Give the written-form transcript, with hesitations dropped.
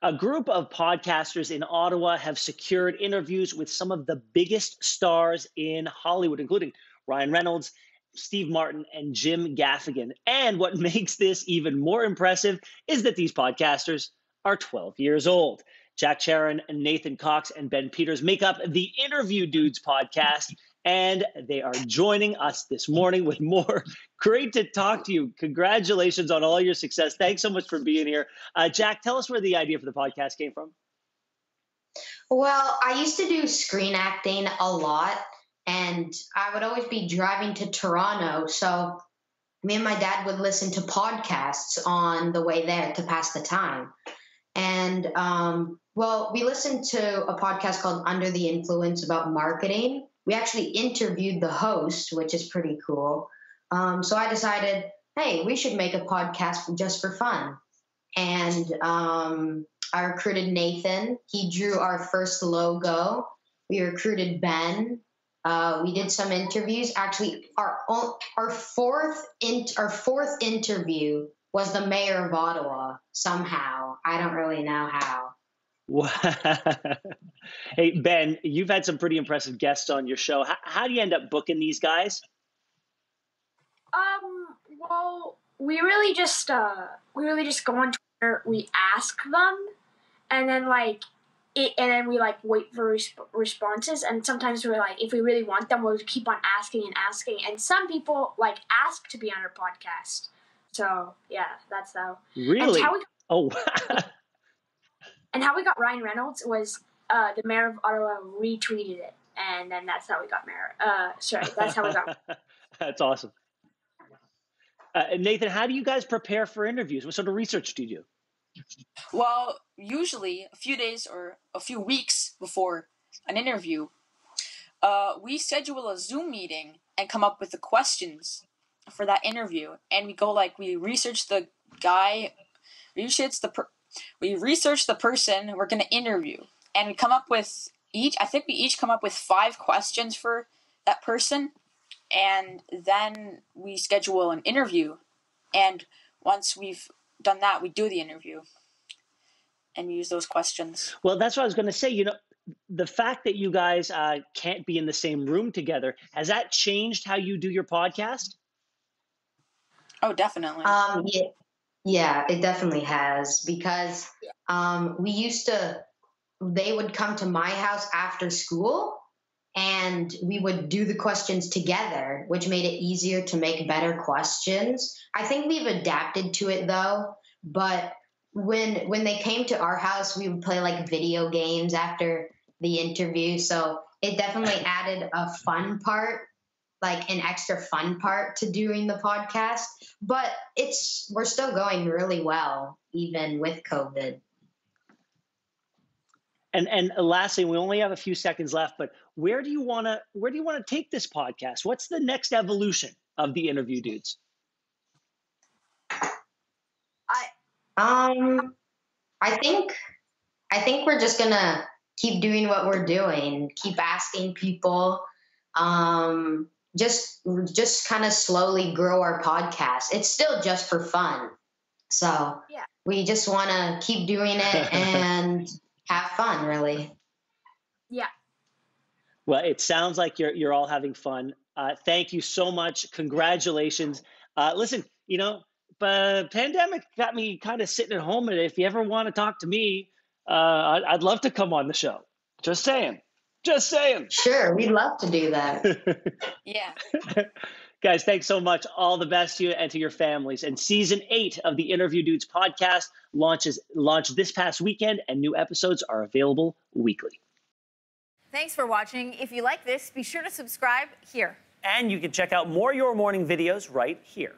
A group of podcasters in Ottawa have secured interviews with some of the biggest stars in Hollywood, including Ryan Reynolds, Steve Martin, and Jim Gaffigan. And what makes this even more impressive is that these podcasters are 12 years old. Jack Charon, Nathan Cox, and Ben Peters make up the Interview Dudes podcast, and they are joining us this morning with more. Great to talk to you. Congratulations on all your success. Thanks so much for being here. Jack, tell us where the idea for the podcast came from. Well, I used to do screen acting a lot, and I would always be driving to Toronto. So me and my dad would listen to podcasts on the way there to pass the time. And, well, we listened to a podcast called Under the Influence about marketing. We actually interviewed the host, which is pretty cool. So I decided, hey, we should make a podcast just for fun. And I recruited Nathan. He drew our first logo. We recruited Ben. We did some interviews. Actually, our fourth interview was the mayor of Ottawa somehow. I don't really know how. Hey, Ben, you've had some pretty impressive guests on your show. How do you end up booking these guys? Well, we really just go on Twitter. We ask them, and then we wait for responses. And sometimes we're like, if we really want them, we'll keep on asking and asking. And some people ask to be on our podcast. So yeah, that's how. Really? And how we got Ryan Reynolds was the mayor of Ottawa retweeted it, and then that's how we got mayor. That's how we got. That's awesome. Nathan, how do you guys prepare for interviews? What sort of research do you do? Well, usually a few days or a few weeks before an interview, we schedule a Zoom meeting and come up with the questions for that interview. And we research the guy, we research the person we're going to interview. And we come up with we each come up with 5 questions for that person. And then we schedule an interview. And once we've done that, we do the interview and use those questions. Well, that's what I was going to say. The fact that you guys can't be in the same room together, has that changed how you do your podcast? Oh, definitely. Yeah, it definitely has, because they would come to my house after school, and we would do the questions together, which made it easier to make better questions. I think we've adapted to it though, but when they came to our house, we would play video games after the interview. So it definitely added a fun part, an extra fun part to doing the podcast, but we're still going really well, even with COVID. And lastly, we only have a few seconds left, but where do you want to take this podcast? What's the next evolution of the Interview Dudes? I think we're just gonna keep doing what we're doing, keep asking people, just kind of slowly grow our podcast. It's still just for fun, so yeah. We just want to keep doing it and have fun, really. Yeah. Well, it sounds like you're all having fun. Thank you so much. Congratulations. Listen, pandemic got me kind of sitting at home, and if you ever want to talk to me, I'd love to come on the show. Just saying. Sure, we'd love to do that. Yeah. Guys, thanks so much. All the best to you and to your families. And season 8 of the Interview Dudes podcast launched this past weekend, and new episodes are available weekly. Thanks for watching. If you like this, be sure to subscribe here. And you can check out more Your Morning videos right here.